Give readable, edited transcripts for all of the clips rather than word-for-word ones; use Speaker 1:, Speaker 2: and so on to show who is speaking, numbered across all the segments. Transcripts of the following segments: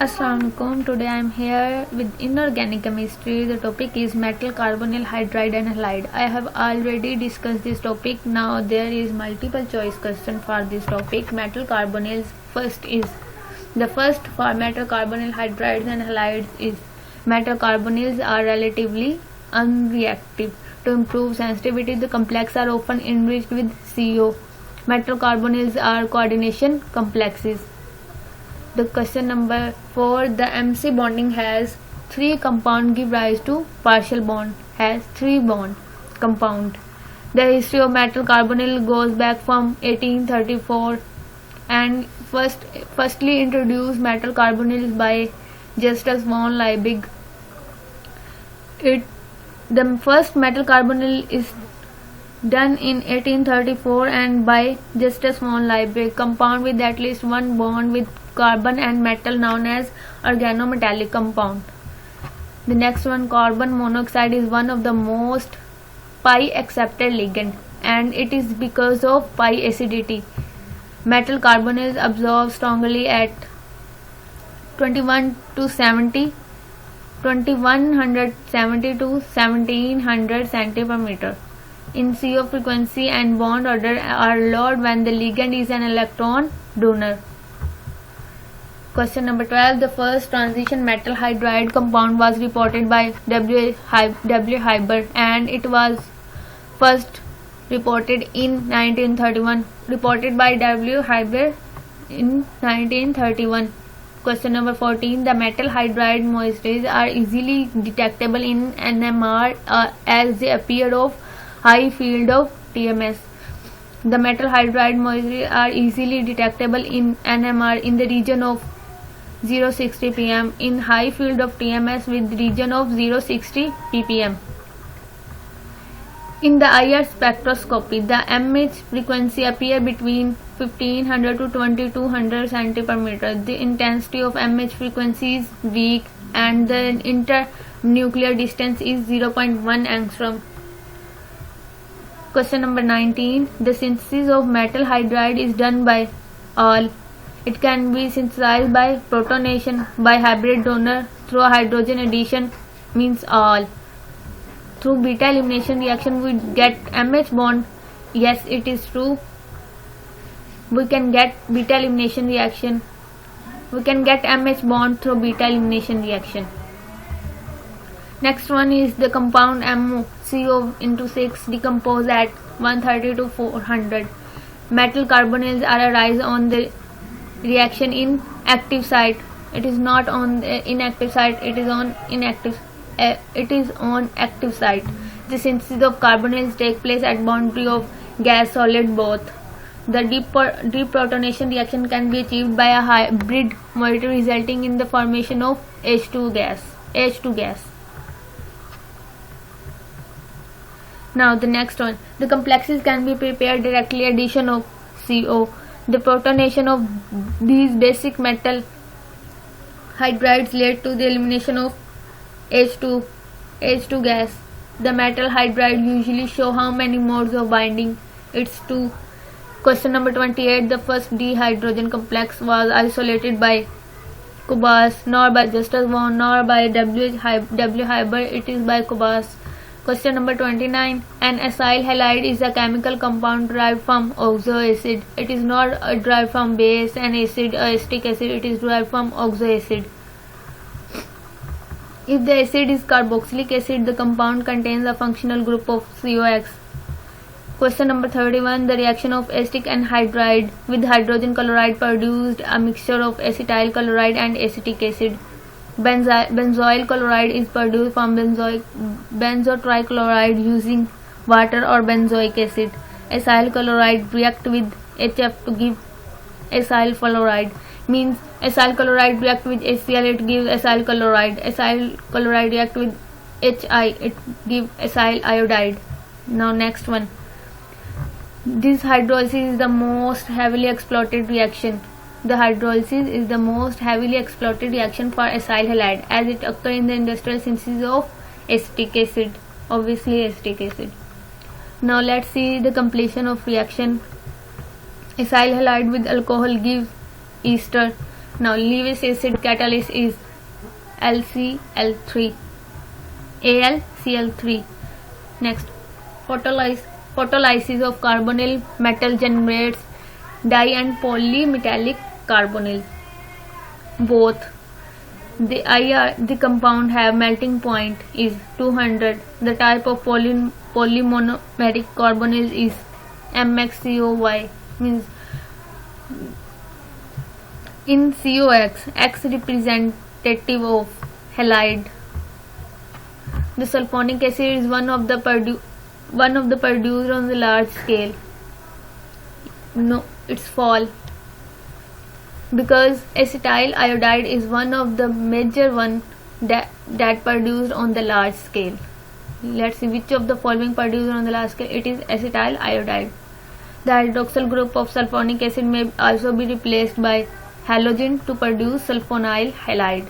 Speaker 1: Assalamualaikum. Today I am here with inorganic chemistry. The topic is metal, carbonyl, hydride and halide. I have already discussed this topic. Now there is multiple choice question for this topic. Metal, carbonyls. The first for metal, carbonyl, hydrides and halides is metal carbonyls are relatively unreactive. To improve sensitivity, the complex are often enriched with CO. Metal carbonyls are coordination complexes. The question number 4. The MC bonding has 3 compound give rise to partial bond has 3 bond compound. The history of metal carbonyl goes back from 1834 and firstly introduced metal carbonyls by Justus von Liebig. The first metal carbonyl is done in 1834 and by Justus von Liebig, compound with at least one bond with carbon and metal known as organometallic compound. The next one, carbon monoxide, is one of the most pi accepted ligand and it is because of pi acidity. Metal carbonyls absorb strongly at 2170 to 1700 cm in CO frequency and bond order are lowered when the ligand is an electron donor. Question number 12. The first transition metal hydride compound was reported by W. Haber and it was first reported in 1931. Reported by W. Haber in 1931. Question number 14. The metal hydride moieties are easily detectable in NMR as they appear of high field of TMS. The metal hydride moieties are easily detectable in NMR in the region of 060 pm, in high field of TMS with region of 060 ppm. In the IR spectroscopy, the MH frequency appear between 1500 to 2200 cm. The intensity of MH frequency is weak and the internuclear distance is 0.1 angstrom. Question number 19. The synthesis of metal hydride is done by all. It can be synthesized by protonation, by hybrid donor, through hydrogen addition, means all. Through beta elimination reaction we get MH bond. Yes, it is true. We can get beta elimination reaction. We can get MH bond through beta elimination reaction. Next one is the compound MO, CO 6 decompose at 130 to 400. Metal carbonyls are arise on the reaction in active site. It is not on the inactive site. It is on active site. The synthesis of carbonyls take place at boundary of gas solid both. The deprotonation reaction can be achieved by a hybrid moiety resulting in the formation of H2 gas. Now the next one, the complexes can be prepared directly addition of CO. The protonation of these basic metal hydrides led to the elimination of H2 gas. The metal hydride usually show how many modes of binding. It's 2. Question number 28. The first dihydrogen complex was isolated by Cobas, nor by Justus von, nor by W. Haber. It is by Cobas. Question number 29. An acyl halide is a chemical compound derived from oxo acid. It is not derived from base and acid or acetic acid. It is derived from oxo acid. If the acid is carboxylic acid, the compound contains a functional group of COX. Question number 31. The reaction of acetic anhydride with hydrogen chloride produced a mixture of acetyl chloride and acetic acid. Benzoyl chloride is produced from benzotrichloride using water or benzoic acid. Acyl chloride react with HF to give acyl fluoride. Means acyl chloride react with HCl, it gives acyl chloride. Acyl chloride react with HI, it gives acyl iodide. Now next one. This hydrolysis is the most heavily exploited reaction. The hydrolysis is the most heavily exploited reaction for acyl halide as it occurs in the industrial synthesis of acetic acid. Obviously acetic acid. Now let's see the completion of reaction. Acyl halide with alcohol gives ester. Now Lewis acid catalyst is LCl3, AlCl3. Next, photolysis of carbonyl metal generates di and polymetallic carbonyl. Both the compound have melting point is 200. The type of polymonomeric carbonyl is MXCOY, means in COX, X representative of halide. The sulfonic acid is one of the produced on the large scale. No, it's fall, because acetyl iodide is one of the major one that produced on the large scale. Let's see which of the following produced on the large scale. It is acetyl iodide. The hydroxyl group of sulfonic acid may also be replaced by halogen to produce sulfonyl halide.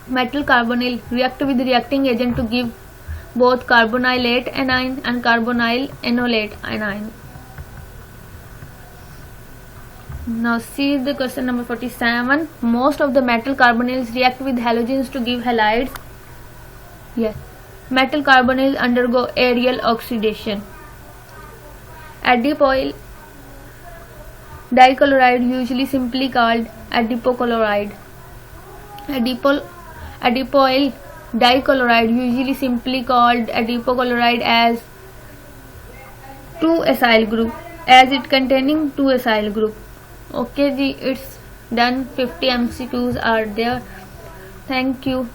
Speaker 1: Metal carbonyl react with the reacting agent to give both carbonylate anion and carbonyl enolate anion. Now see the question number 47. Most of the metal carbonyls react with halogens to give halides. Yes. Metal carbonyls undergo aerial oxidation. Adipoyl dichloride, usually simply called adipochloride. Adipoyl dichloride, usually simply called adipochloride, as 2-acyl group, as it containing 2-acyl group. Okay ji, it's done. 50 MCQs are there. Thank you.